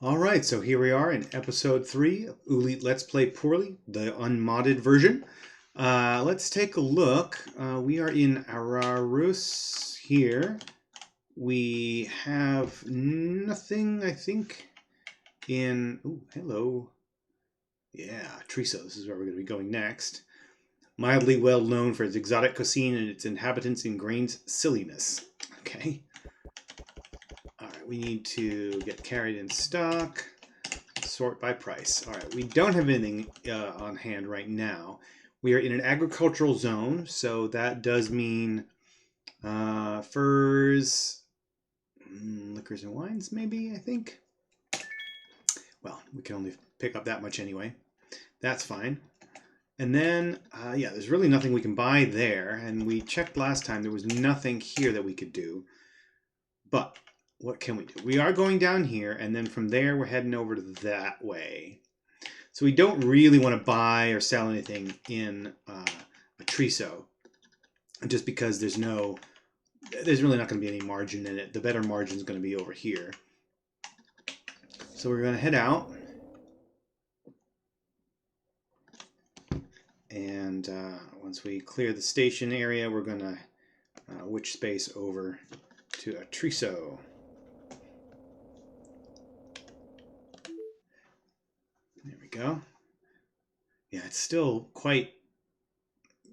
All right, so here we are in episode 3 of Oolite Let's Play Poorly, the unmodded version. Let's take a look. We are in Ararus here. We have nothing, I think, in... Oh, hello. Yeah, Triso, this is where we're going to be going next. Mildly well known for its exotic cuisine and its inhabitants' ingrained silliness. Okay. Alright, we need to get carried in stock. Sort by price. All right, we don't have anything on hand right now. We are in an agricultural zone, so that does mean furs, liquors and wines, maybe, I think. Well, we can only pick up that much anyway. That's fine. And then, yeah, there's really nothing we can buy there. And we checked last time, there was nothing here that we could do. But what can we do? We are going down here, and then from there, we're heading over to that way. So we don't really want to buy or sell anything in a Triso, just because there's really not going to be any margin in it. The better margin is going to be over here. So we're going to head out. And once we clear the station area, we're going to witch space over to a Triso. There we go. Yeah, it's still quite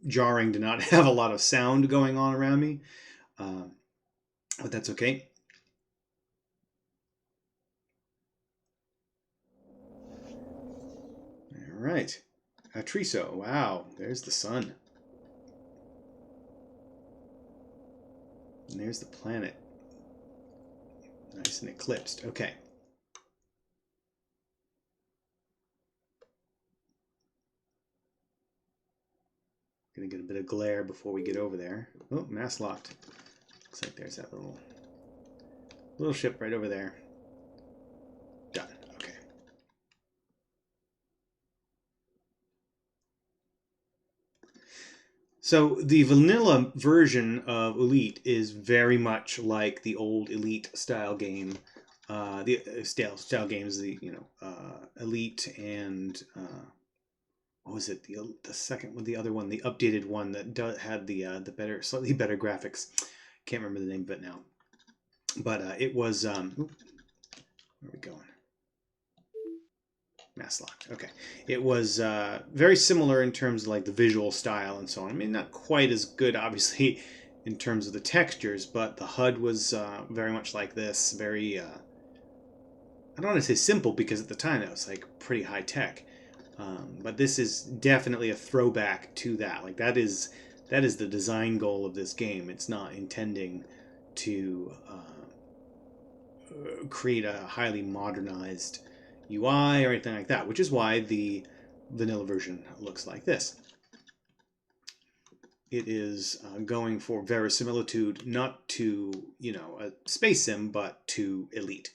jarring to not have a lot of sound going on around me, but that's okay. All right, a Triso. Wow, there's the sun. And there's the planet. Nice and eclipsed. Okay. Gonna get a bit of glare before we get over there. Oh, mass locked. Looks like there's that little ship right over there. Done. Okay. So the vanilla version of Oolite is very much like the old Elite style game. The style games, Elite and what was it? The second one, the other one, the updated one that had the slightly better graphics. Can't remember the name of it now, but it was. Where are we going? Mass locked. Okay, it was very similar in terms of like the visual style and so on. I mean, not quite as good, obviously, in terms of the textures, but the HUD was very much like this. Very. I don't want to say simple because at the time it was like pretty high tech. But this is definitely a throwback to that. Like that is the design goal of this game. It's not intending to create a highly modernized UI or anything like that, which is why the vanilla version looks like this. It is going for verisimilitude, not to a space sim, but to Elite.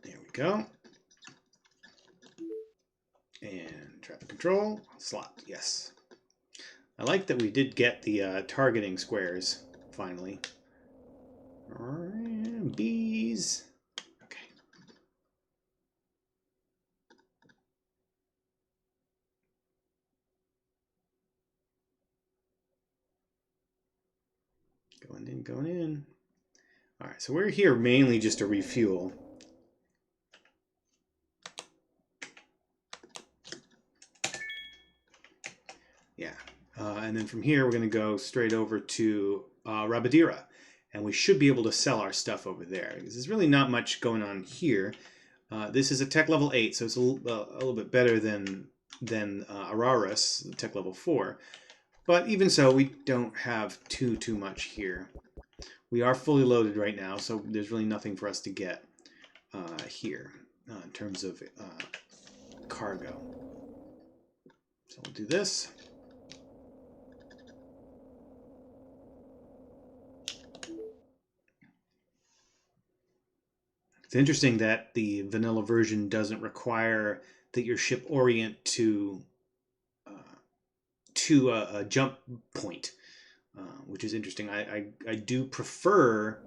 There we go. And traffic control, slot, yes. I like that we did get the targeting squares, finally. Bees. Okay. Going in. All right, so we're here mainly just to refuel. Yeah, and then from here we're going to go straight over to Rabadira, and we should be able to sell our stuff over there because there's really not much going on here. This is a tech level 8, so it's a little bit better than Araris, tech level 4. But even so, we don't have too much here. We are fully loaded right now, so there's really nothing for us to get here in terms of cargo. So we'll do this. It's interesting that the vanilla version doesn't require that your ship orient to a jump point, which is interesting. I do prefer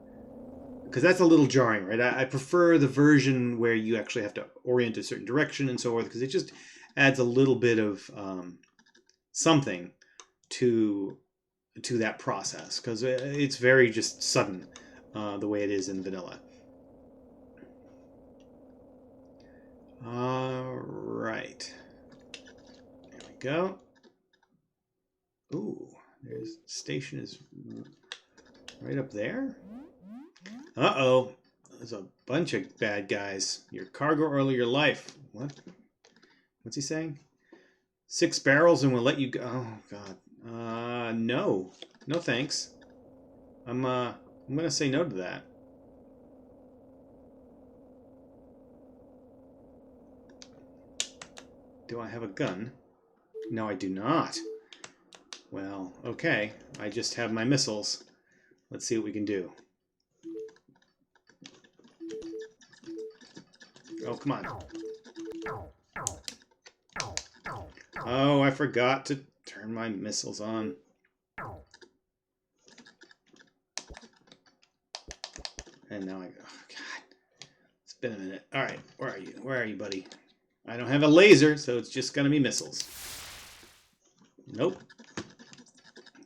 because that's a little jarring, right? I prefer the version where you actually have to orient a certain direction and so forth, because it just adds a little bit of something to that process, because it's very just sudden the way it is in vanilla. All right, there we go. Ooh, there's station is right up there. Uh-oh, there's a bunch of bad guys. Your cargo or your life. What? What's he saying? 6 barrels and we'll let you go. Oh God. No. No thanks. I'm gonna say no to that. Do I have a gun? No, I do not. Well, okay. I just have my missiles. Let's see what we can do. Oh, come on. Oh, I forgot to turn my missiles on. And now oh God. It's been a minute. All right, where are you? Where are you, buddy? I don't have a laser, so it's just gonna be missiles. Nope.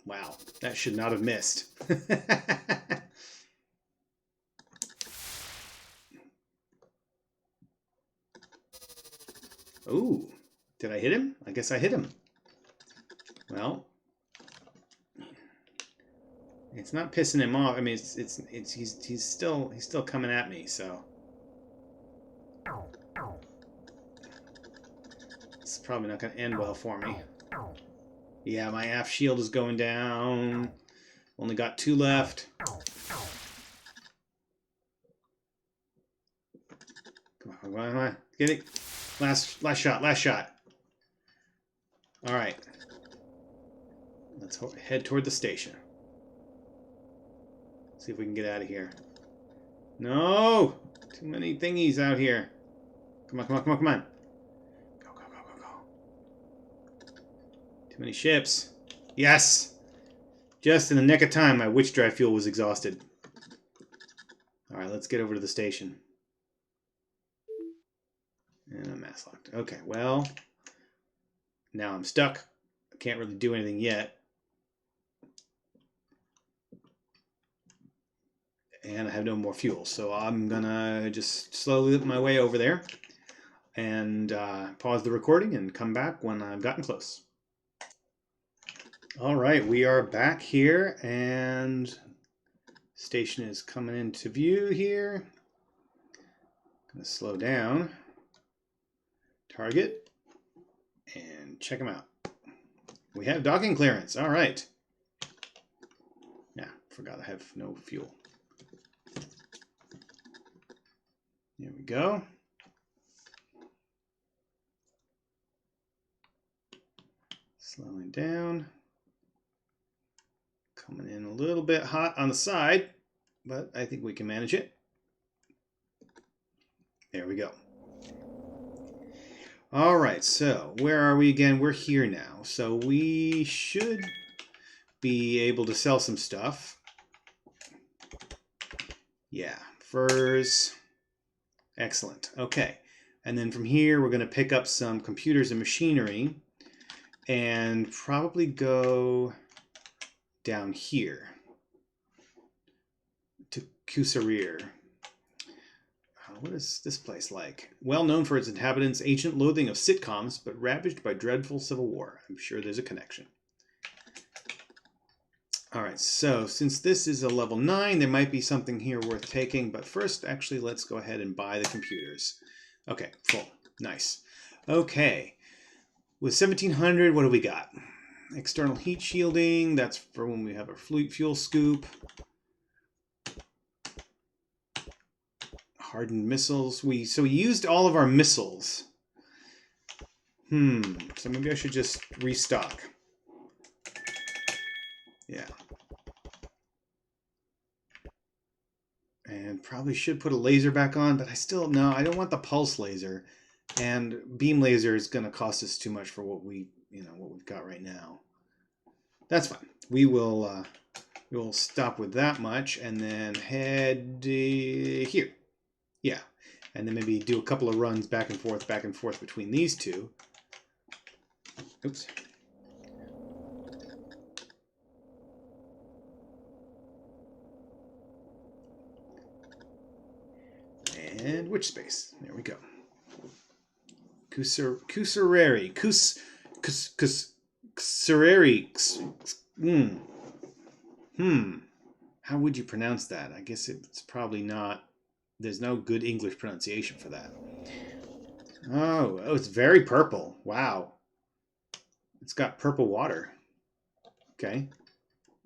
Wow, that should not have missed. Ooh, did I hit him? I guess I hit him. Well, it's not pissing him off. I mean, he's still coming at me. So it's probably not going to end well for me. Yeah, my aft shield is going down. Only got 2 left. Come on. Get it. Last shot. All right. Let's head toward the station. See if we can get out of here. No! Too many thingies out here. Come on. Go. Too many ships. Yes! Just in the nick of time, my witch drive fuel was exhausted. Alright, let's get over to the station. And I'm mass locked. Okay, well, now I'm stuck. I can't really do anything yet. And I have no more fuel, so I'm gonna just slowly whip my way over there and pause the recording and come back when I've gotten close. All right, we are back here, and station is coming into view here. Gonna slow down, target, and check them out. We have docking clearance. All right. Yeah, forgot I have no fuel. There we go. Slowing down. Coming in a little bit hot on the side, but I think we can manage it. There we go. All right, so where are we again? We're here now. So we should be able to sell some stuff. Yeah, furs. Excellent. Okay. And then from here, we're going to pick up some computers and machinery and probably go down here to Kusarir. What is this place like? Well known for its inhabitants' ancient loathing of sitcoms, but ravaged by dreadful civil war. I'm sure there's a connection. All right, so since this is a level 9, there might be something here worth taking. But first, actually, let's go ahead and buy the computers. Okay, full. Nice. Okay. With 1700, what do we got? External heat shielding. That's for when we have our fuel scoop. Hardened missiles. So we used all of our missiles. So maybe I should just restock. Yeah. And probably should put a laser back on, but I don't want the pulse laser. And beam laser is going to cost us too much for what we've got right now. That's fine. We will We'll stop with that much and then head here. Yeah. And then maybe do a couple of runs back and forth between these two. Oops. And which space? There we go. Kusureri. How would you pronounce that? I guess it's probably not. There's no good English pronunciation for that. Oh, it's very purple. Wow. It's got purple water. Okay.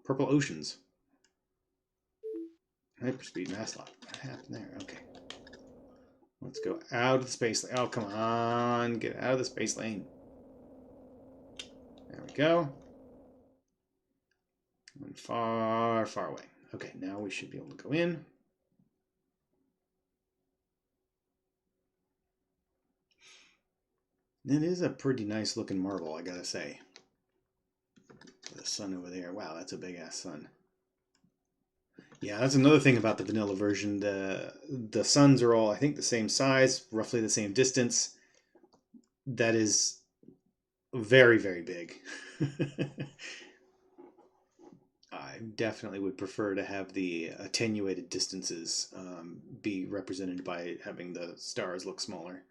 Purple oceans. Hyperspeed mass lock. What happened there? Okay. Let's go out of the space lane. Oh, come on. Get out of the space lane. There we go. Went far, far away. Okay, now we should be able to go in. It is a pretty nice looking marble, I gotta say. The sun over there. Wow, that's a big ass sun. Yeah, that's another thing about the vanilla version. The suns are all, I think, the same size, roughly the same distance. That is very, very big. I definitely would prefer to have the attenuated distances be represented by having the stars look smaller.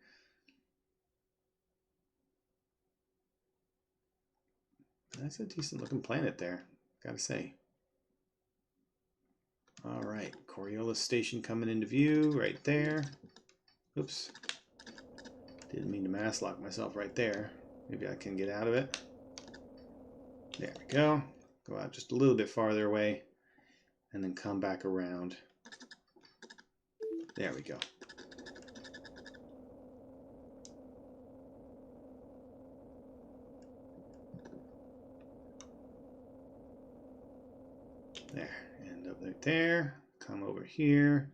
That's a decent looking planet there, gotta say. All right, Coriolis Station coming into view right there. Oops. Didn't mean to mass lock myself right there. Maybe I can get out of it. There we go. Go out just a little bit farther away and then come back around. There we go. There, end up right there. Come over here.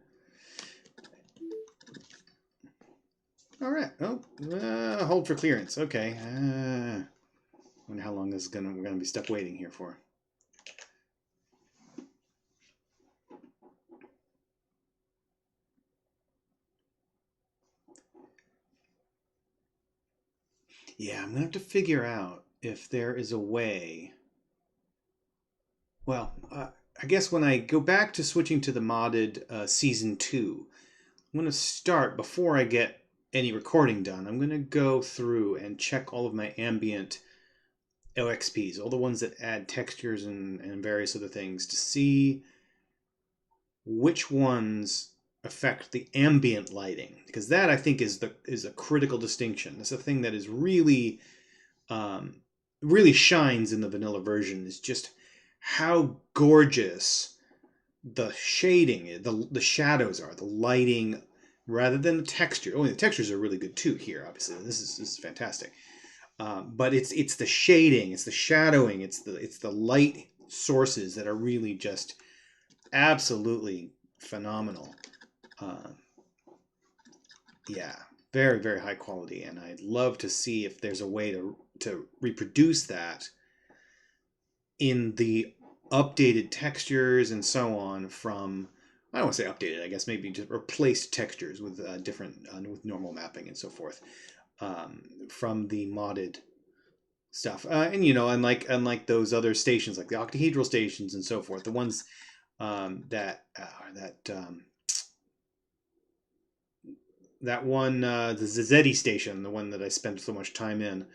All right. Oh, hold for clearance. Okay. Wonder how long this is we're gonna be stuck waiting here for. Yeah, I'm gonna have to figure out if there is a way. Well, I guess when I go back to switching to the modded season 2, I'm gonna start before I get any recording done. I'm gonna go through and check all of my ambient OXPs, all the ones that add textures and various other things, to see which ones affect the ambient lighting, because that, I think, is a critical distinction. It's a thing that is really really shines in the vanilla version, is just how gorgeous the shading, the shadows are, the lighting, rather than the texture. Oh, the textures are really good too here. Obviously, this is fantastic. But it's the shading, it's the shadowing, it's the light sources that are really just absolutely phenomenal. Yeah, very, very high quality, and I'd love to see if there's a way to reproduce that in the updated textures and so on from, I don't want to say updated, I guess maybe just replaced textures with different, with normal mapping and so forth, from the modded stuff. And unlike those other stations, like the octahedral stations and so forth, the ones that one, the Zezedi station, the one that I spent so much time in,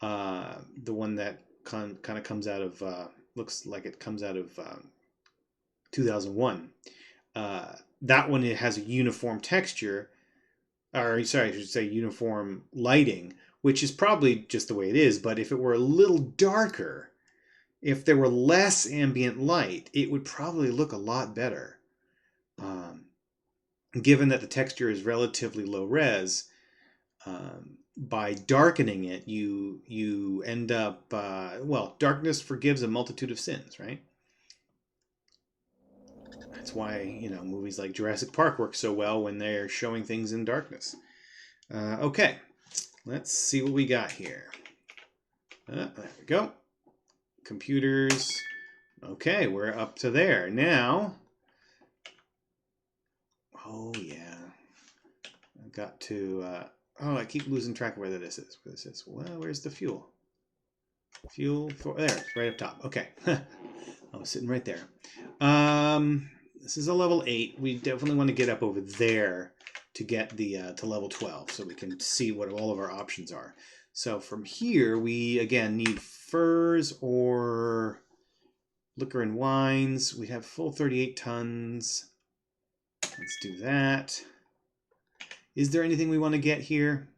the one that kind of comes out of, looks like it comes out of 2001. That one, it has a uniform texture, or sorry, I should say uniform lighting, which is probably just the way it is. But if it were a little darker, if there were less ambient light, it would probably look a lot better. Given that the texture is relatively low res, by darkening it, you end up, well, darkness forgives a multitude of sins, right? That's why, movies like Jurassic Park work so well when they're showing things in darkness. Okay, let's see what we got here. There we go. Computers. Okay, we're up to there. Now, oh yeah. I've got to, oh, I keep losing track of where this is. Where this is. Well, where's the fuel? Fuel for, there, it's right up top. Okay. I was sitting right there. This is a level 8. We definitely want to get up over there to get the to level 12 so we can see what all of our options are. So from here, we, again, need furs or liquor and wines. We have full 38 tons. Let's do that. Is there anything we want to get here?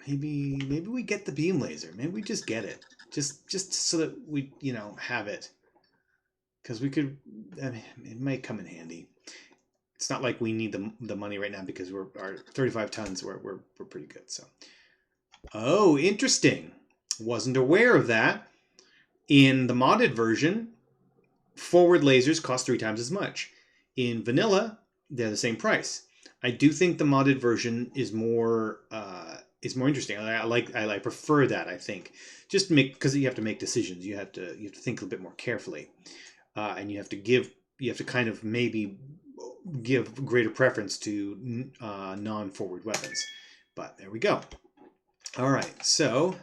Maybe we get the beam laser. Maybe we just get it. Just so that we, you know, have it. Because we could, I mean, it might come in handy. It's not like we need the money right now because our 35 tons, we're pretty good. So, oh, interesting. Wasn't aware of that. In the modded version, forward lasers cost 3 times as much. In vanilla, they're the same price. I do think the modded version is more interesting. I prefer that. I think just because you have to make decisions, you have to think a bit more carefully, and you have to kind of maybe give greater preference to non-forward weapons. But there we go. All right, so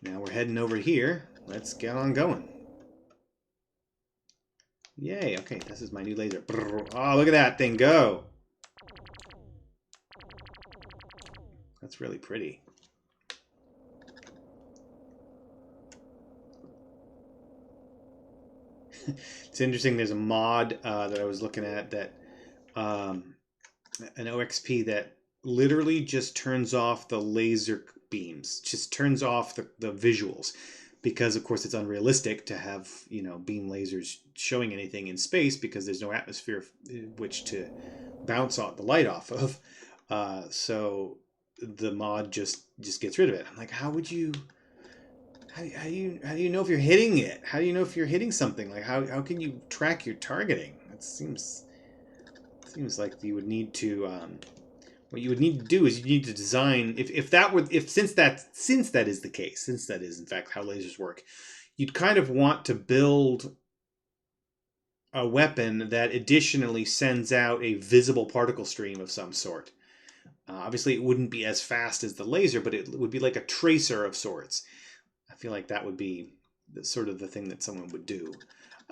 now we're heading over here. Let's get on going. Yay, okay, this is my new laser. Oh, look at that thing go. That's really pretty. It's interesting, there's a mod that I was looking at that an OXP that literally just turns off the laser beams, just turns off the visuals, because of course it's unrealistic to have, you know, beam lasers showing anything in space because there's no atmosphere which to bounce the light off of. So the mod just gets rid of it. I'm like, how would you? How do you know if you're hitting it? How do you know if you're hitting something? Like how can you track your targeting? It seems like you would need to what you would need to do is you need to design since that is the case, since that is in fact how lasers work, you'd kind of want to build a weapon that additionally sends out a visible particle stream of some sort. Obviously, it wouldn't be as fast as the laser, but it would be like a tracer of sorts. I feel like that would be sort of the thing that someone would do.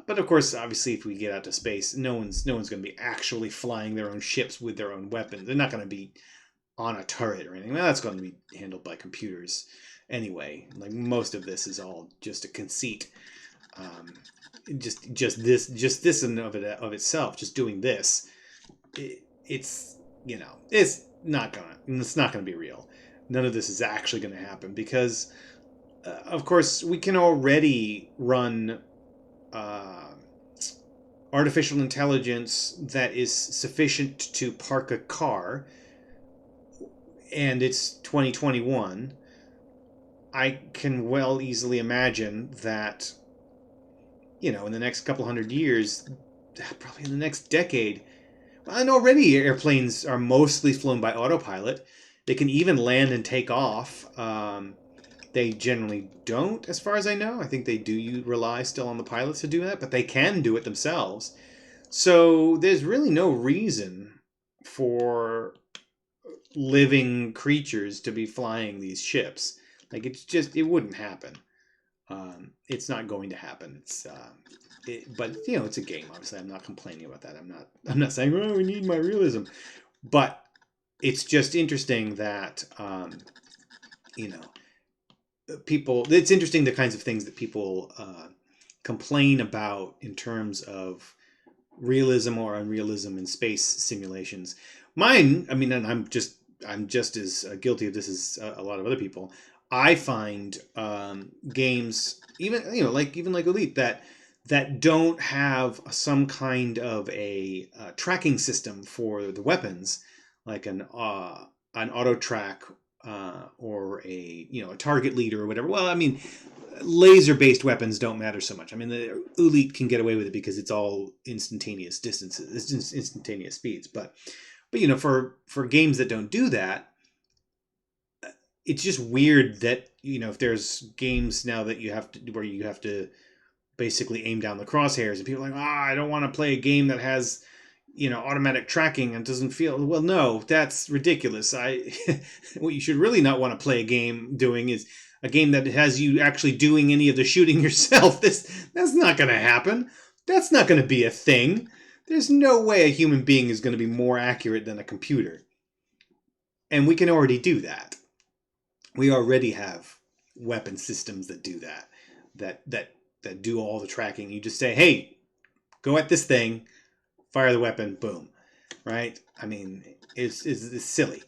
But of course, obviously, if we get out to space, no one's going to be actually flying their own ships with their own weapons. They're not going to be on a turret or anything. Well, that's going to be handled by computers anyway. Like most of this is all just a conceit. Just this in of itself, just doing this, it's you know it's not gonna be real. None of this is actually going to happen because, of course, we can already run artificial intelligence that is sufficient to park a car, and it's 2021. I can well easily imagine that, you know, in the next couple hundred years, probably in the next decade, well, and already airplanes are mostly flown by autopilot. They can even land and take off. They generally don't, as far as I know. I think they do rely still on the pilots to do that, but they can do it themselves. So there's really no reason for living creatures to be flying these ships. Like it wouldn't happen. It's not going to happen. But you know, it's a game. Obviously, I'm not complaining about that. I'm not saying, oh, we need my realism, but it's just interesting that you know, people. It's interesting the kinds of things that people complain about in terms of realism or unrealism in space simulations. Mine, I mean, and I'm just as guilty of this as a lot of other people. I find games, even like Oolite, that don't have some kind of a tracking system for the weapons, like an auto track or a target leader or whatever. Well, I mean, laser-based weapons don't matter so much. I mean, the Oolite can get away with it because it's all instantaneous distances, it's instantaneous speeds. But you know, for games that don't do that, it's just weird that, you know, if there's games now that you have to, where you have to basically aim down the crosshairs, and people are like, I don't want to play a game that has, you know, automatic tracking and doesn't feel, well, no, that's ridiculous. What you should really not want to play a game doing is a game that has you actually doing any of the shooting yourself. That's not going to happen. That's not going to be a thing. There's no way a human being is going to be more accurate than a computer. And we can already do that. We already have weapon systems that do that. That do all the tracking. You just say, "Hey, go at this thing, fire the weapon, boom." Right? I mean, it's silly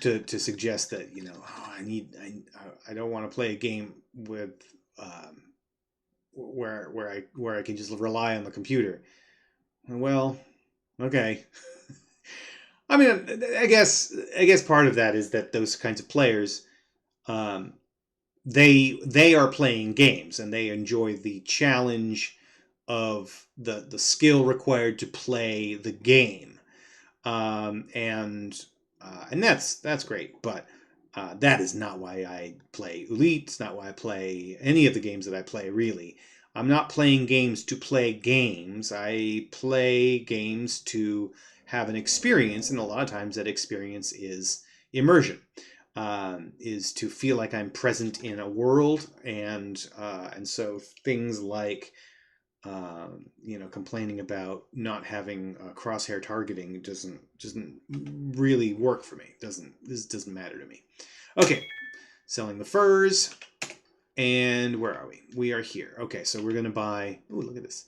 to suggest that, you know, I don't want to play a game with where I can just rely on the computer. Well, okay. I mean, I guess part of that is that those kinds of players, um, they are playing games and they enjoy the challenge of the skill required to play the game, and that's great. But that is not why I play Oolite. It's not why I play any of the games that I play. Really, I'm not playing games to play games. I play games to have an experience, and a lot of times that experience is immersion. Is to feel like I'm present in a world, and so things like, you know, complaining about not having crosshair targeting doesn't really work for me. This doesn't matter to me. Okay, selling the furs, and where are we? We are here. Okay, so we're gonna buy. Ooh, look at this.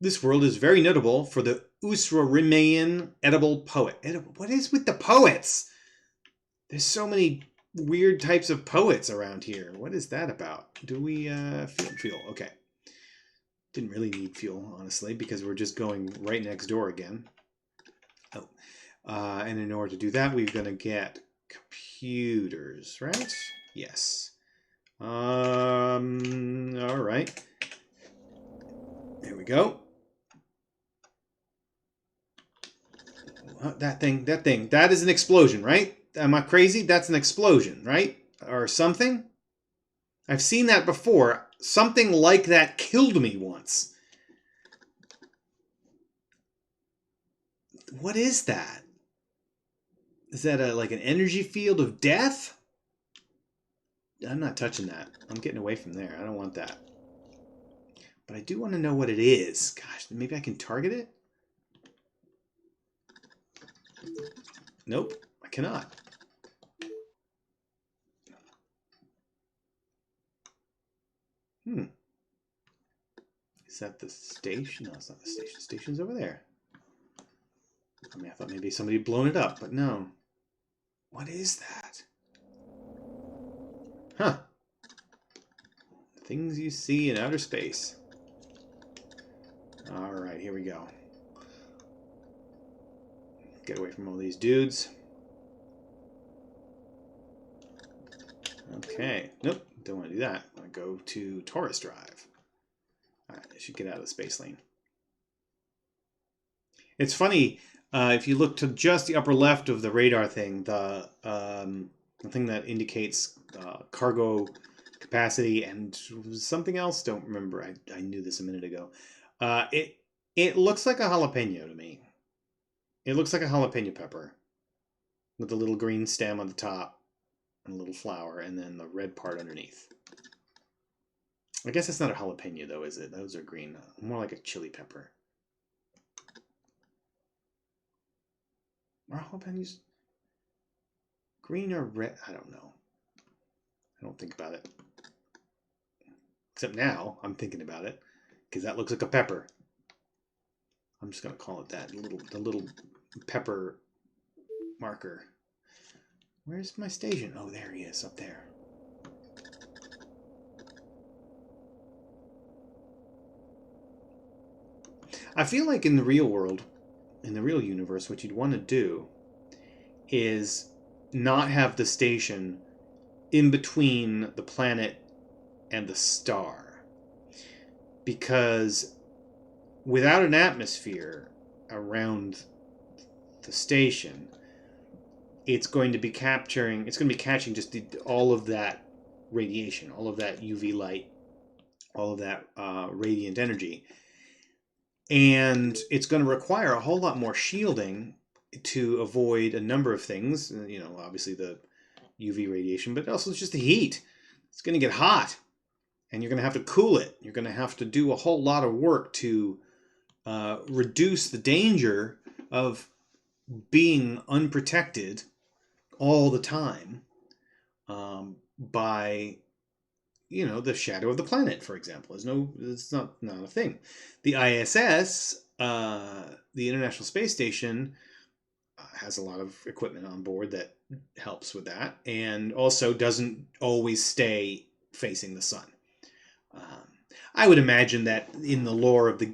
This world is very notable for the Usrarimayan edible poet. Edible. What is with the poets? There's so many weird types of poets around here. What is that about? Do we fuel? Okay. Didn't really need fuel, honestly, because we're just going right next door again. Oh. And in order to do that, we're going to get computers, right? Yes. All right. There we go. That thing. That is an explosion, right? Am I crazy? That's an explosion, right? Or something? I've seen that before. Something like that killed me once. What is that? Is that like an energy field of death? I'm not touching that. I'm getting away from there. I don't want that. But I do want to know what it is. Gosh, maybe I can target it? Nope, I cannot. Is that the station? No, it's not the station. The station's over there. I mean, I thought maybe somebody had blown it up, but no. What is that? Huh. Things you see in outer space. Alright, here we go. Get away from all these dudes. Okay. Nope, don't want to do that. I want to go to Taurus Drive. Alright, I should get out of the space lane. It's funny, if you look to just the upper left of the radar thing, the thing that indicates cargo capacity and something else, don't remember. I knew this a minute ago. It looks like a jalapeno to me. It looks like a jalapeno pepper with a little green stem on the top and a little flower, and then the red part underneath. I guess it's not a jalapeno though, is it? Those are green. More like a chili pepper. Are jalapenos green or red? I don't know. I don't think about it. Except now I'm thinking about it because that looks like a pepper. I'm just gonna call it that. The little pepper marker. Where's my station? Oh, there he is, up there. I feel like in the real world, in the real universe, what you'd want to do is not have the station in between the planet and the star. Because without an atmosphere around the station, it's going to be catching just all of that radiation, all of that UV light, all of that radiant energy. And it's going to require a whole lot more shielding to avoid a number of things. You know, obviously the UV radiation, but also it's just the heat. It's going to get hot, and you're going to have to cool it. You're going to have to do a whole lot of work to reduce the danger of being unprotected all the time by, you know, the shadow of the planet, for example. It's not a thing. The ISS, the International Space Station, has a lot of equipment on board that helps with that, and also doesn't always stay facing the sun. I would imagine that in the lore of the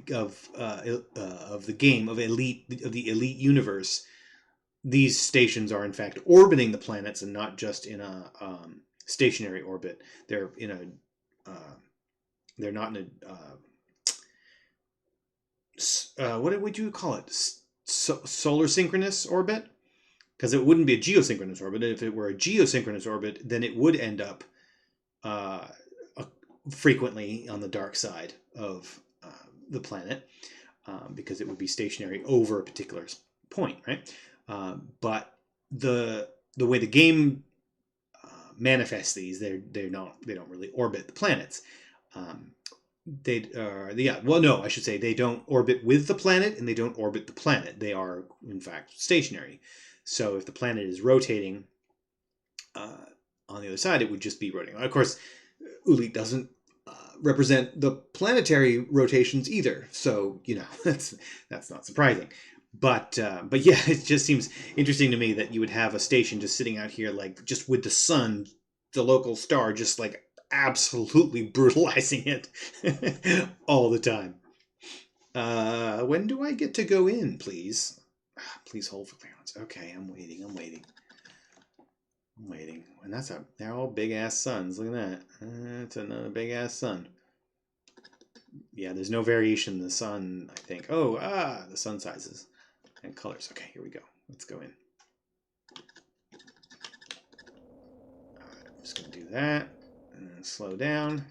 game of the Elite universe, these stations are in fact orbiting the planets and not just in a stationary orbit. They're in a they're not in a what would you call it? Solar synchronous orbit? Because it wouldn't be a geosynchronous orbit. If it were a geosynchronous orbit, then it would end up frequently on the dark side of the planet, because it would be stationary over a particular point, right? But the way the game manifests these, they don't really orbit the planets. I should say they don't orbit with the planet, and they don't orbit the planet. They are in fact stationary. So if the planet is rotating on the other side, it would just be rotating. Of course, Oolite doesn't represent the planetary rotations either, so you know that's not surprising. But yeah, it just seems interesting to me that you would have a station just sitting out here, like just with the sun, the local star, just like absolutely brutalizing it all the time. When do I get to go in, please? Please hold for clearance. Okay, I'm waiting. And they're all big ass suns. Look at that. That's another big ass sun. Yeah, there's no variation in the sun, I think. The sun sizes and colors. Okay, here we go. Let's go in. I'm just going to do that and slow down.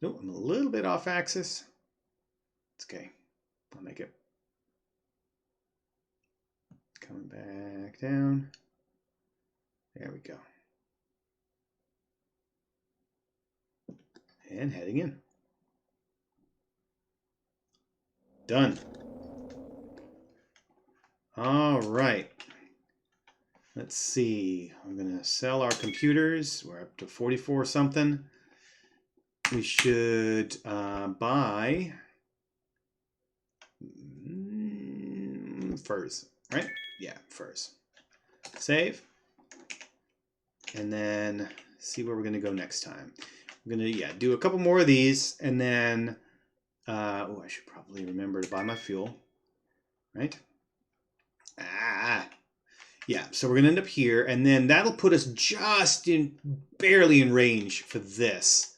Nope, I'm a little bit off axis. It's okay. I'll make it. Coming back down. There we go. And heading in. Done. All right. Let's see. We're going to sell our computers. We're up to 44 something. We should buy furs, right? Yeah, furs. Save. And then see where we're going to go next time. We're going to, do a couple more of these, and then, I should probably remember to buy my fuel, right? Yeah, so we're going to end up here, and then that'll put us just barely in range for this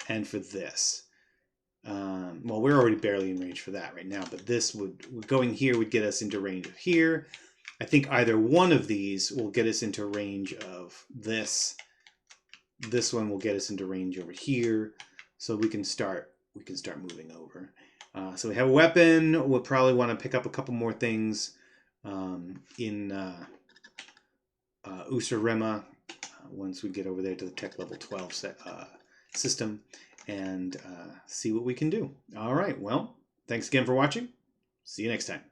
and for this. Well, we're already barely in range for that right now, but this going here would get us into range of here. I think either one of these will get us into range of this. This one will get us into range over here, so we can start moving over. So we have a weapon. We'll probably want to pick up a couple more things in Usarema once we get over there to the tech level 12 system, and see what we can do. All right, well, thanks again for watching. See you next time.